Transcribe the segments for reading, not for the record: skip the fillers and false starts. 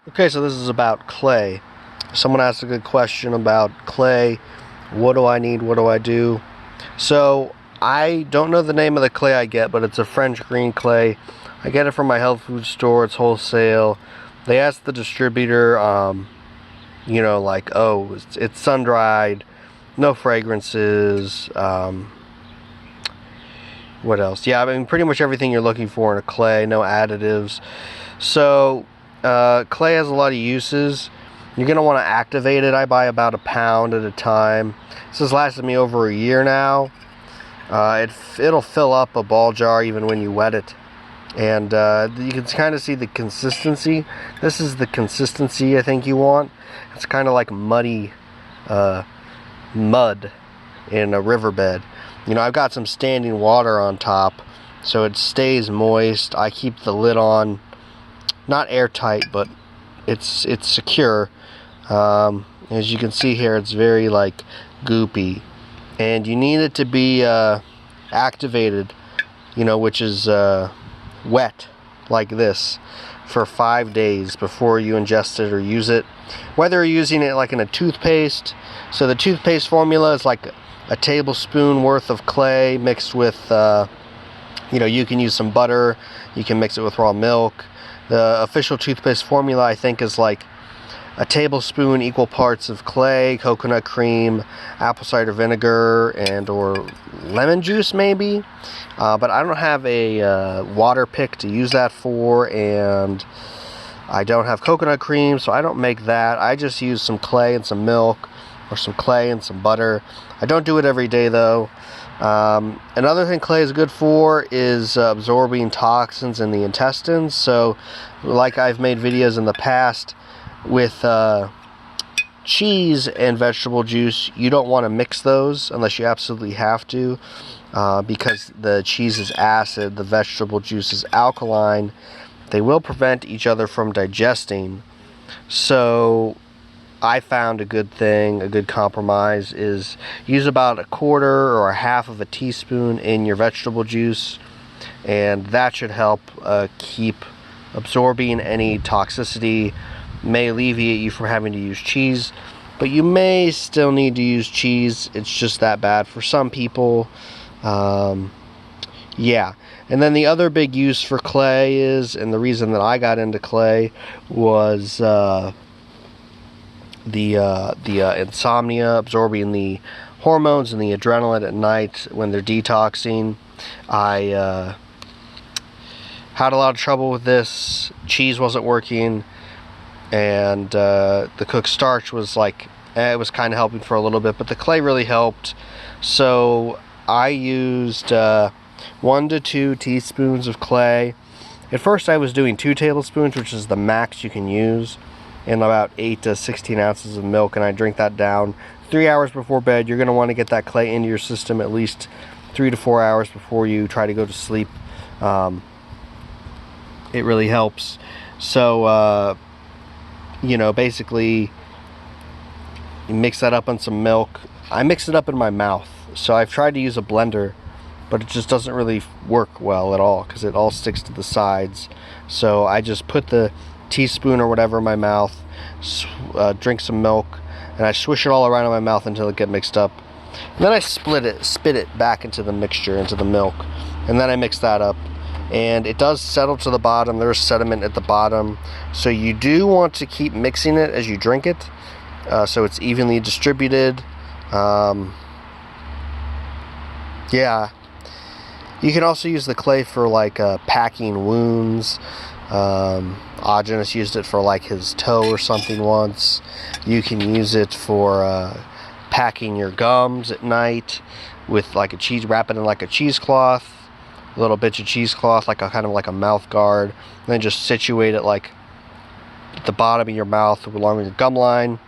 Okay, so this is about clay. Someone asked a good question about clay. What do I need? What do I do? So I don't know the name of the clay I get, but it's a French green clay. I get it from my health food store. It's wholesale. They asked the distributor, you know, like, oh, it's sun dried, no fragrances. What else? Yeah, I mean, pretty much everything you're looking for in a clay. No additives. So clay has a lot of uses. You're going to want to activate it. I buy about a pound at a time. This has lasted me over a year now. It'll fill up a ball jar even when you wet it. And you can kind of see the consistency. This is the consistency I think you want. It's kind of like muddy mud in a riverbed. You know, I've got some standing water on top, so it stays moist. I keep the lid on, not airtight, but it's secure. As you can see here, it's very like goopy, and you need it to be activated, you know, which is wet like this for 5 days before you ingest it or use it. Whether you're using it like in a toothpaste, so the toothpaste formula is like a tablespoon worth of clay mixed with you know, you can use some butter, you can mix it with raw milk. The official toothpaste formula, I think, is like a tablespoon equal parts of clay, coconut cream, apple cider vinegar, and or lemon juice maybe. But I don't have a waterpik to use that for, and I don't have coconut cream, so I don't make that. I just use some clay and some milk, or some clay and some butter. I don't do it every day though. Another thing clay is good for is absorbing toxins in the intestines. So like I've made videos in the past with cheese and vegetable juice, you don't want to mix those unless you absolutely have to, because the cheese is acid, the vegetable juice is alkaline. They will prevent each other from digesting. So I found a good thing, a good compromise is use about a quarter or a half of a teaspoon in your vegetable juice, and that should help keep absorbing any toxicity. May alleviate you from having to use cheese, but you may still need to use cheese. It's just that bad for some people. Yeah. And then the other big use for clay is, and the reason that I got into clay was the insomnia, absorbing the hormones and the adrenaline at night when they're detoxing. I had a lot of trouble with this. Cheese wasn't working, and the cooked starch was like, it was kind of helping for a little bit, but the clay really helped. So I used 1 to 2 teaspoons of clay. At first I was doing 2 tablespoons, which is the max you can use, and about 8 to 16 ounces of milk, and I drink that down 3 hours before bed. You're going to want to get that clay into your system at least 3 to 4 hours before you try to go to sleep. It really helps. So you know, basically you mix that up on some milk. I mix it up in my mouth, so I've tried to use a blender, but it just doesn't really work well at all because it all sticks to the sides. So I just put the teaspoon or whatever in my mouth, drink some milk, and I swish it all around in my mouth until it gets mixed up. And then I spit it back into the mixture, into the milk, and then I mix that up. And it does settle to the bottom. There's sediment at the bottom, so you do want to keep mixing it as you drink it, so it's evenly distributed. Yeah, you can also use the clay for like packing wounds. Augenis used it for like his toe or something once. You can use it for packing your gums at night with like a cheese, wrap it in like a cheesecloth, little bits of cheesecloth, like a kind of like a mouth guard, and then just situate it like at the bottom of your mouth along with your gum line.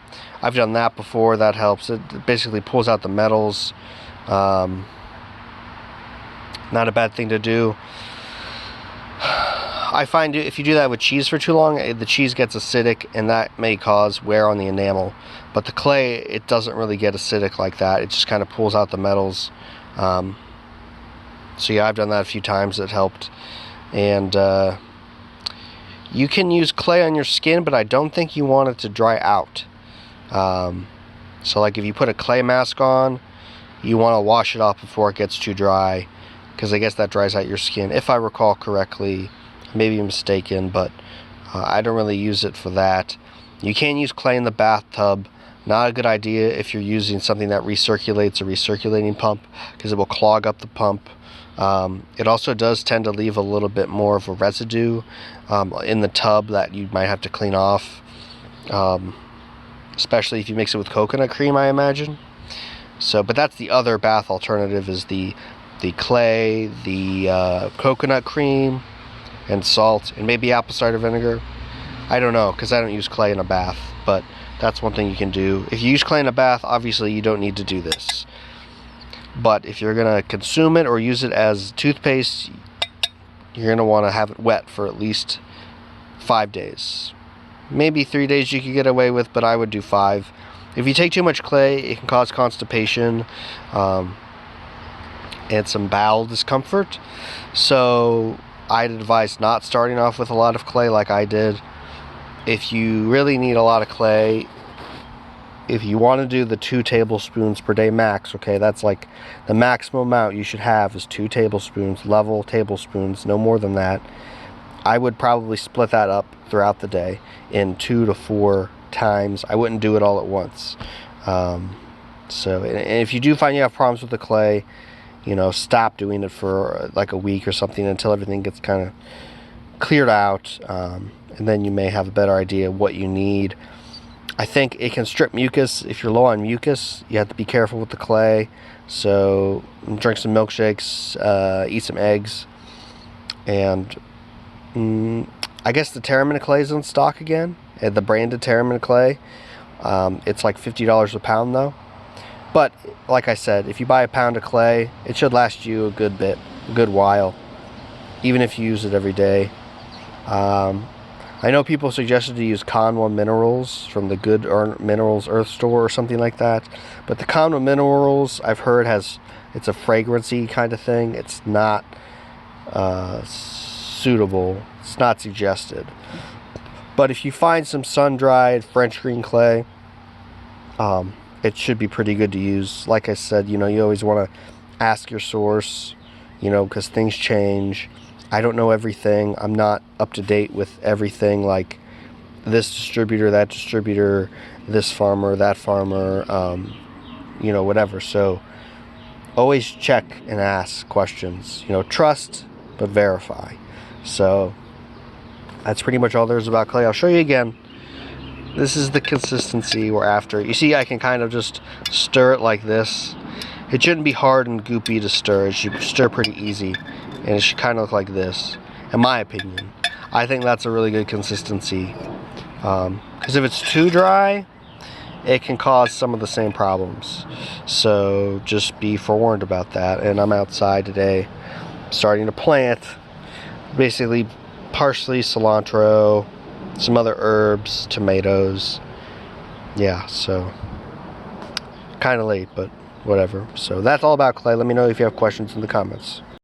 I've done that before. That helps. It basically pulls out the metals. Not a bad thing to do. I find if you do that with cheese for too long, the cheese gets acidic, and that may cause wear on the enamel. But the clay, it doesn't really get acidic like that. It just kind of pulls out the metals. So yeah, I've done that a few times. It helped. And You can use clay on your skin, but I don't think you want it to dry out. So like if you put a clay mask on, you want to wash it off before it gets too dry, because I guess that dries out your skin, if I recall correctly. Maybe I'm mistaken, but I don't really use it for that. You can use clay in the bathtub. Not a good idea if you're using something that recirculates, a recirculating pump, because it will clog up the pump. It also does tend to leave a little bit more of a residue in the tub that you might have to clean off, especially if you mix it with coconut cream, I imagine. So, but that's the other bath alternative, is the clay, the coconut cream, and salt, and maybe apple cider vinegar. I don't know, because I don't use clay in a bath, but that's one thing you can do. If you use clay in a bath, obviously you don't need to do this. But if you're going to consume it or use it as toothpaste, you're going to want to have it wet for at least 5 days. Maybe 3 days you could get away with, but I would do 5. If you take too much clay, it can cause constipation and some bowel discomfort. So I'd advise not starting off with a lot of clay like I did. If you really need a lot of clay, if you want to do the 2 tablespoons per day max, okay, that's like the maximum amount you should have is 2 tablespoons, level tablespoons, no more than that. I would probably split that up throughout the day in 2 to 4 times. I wouldn't do it all at once. So, and if you do find you have problems with the clay, you know, stop doing it for like a week or something until everything gets kind of cleared out, and then you may have a better idea of what you need. I think it can strip mucus. If you're low on mucus, you have to be careful with the clay. So drink some milkshakes, eat some eggs, and I guess the Terramina clay is in stock again, the branded Terramina clay. It's like $50 a pound though. But like I said, if you buy a pound of clay, it should last you a good while, even if you use it every day. I know people suggested to use Conwa Minerals from the Good Minerals Earth Store or something like that. But the Conwa Minerals, I've heard, it's a fragrancy kind of thing. It's not suitable. It's not suggested. But if you find some sun-dried French green clay, it should be pretty good to use. Like I said, you know, you always want to ask your source, you know, because things change. I don't know everything. I'm not up to date with everything, like this distributor, that distributor, this farmer, that farmer, you know, whatever. So always check and ask questions. You know, trust, but verify. So that's pretty much all there is about clay. I'll show you again. This is the consistency we're after. You see, I can kind of just stir it like this. It shouldn't be hard and goopy to stir. It should stir pretty easy. And it should kind of look like this, in my opinion. I think that's a really good consistency. Because if it's too dry, it can cause some of the same problems. So just be forewarned about that. And I'm outside today starting to plant basically parsley, cilantro, some other herbs, tomatoes. Yeah, so kind of late, but whatever. So that's all about clay. Let me know if you have questions in the comments.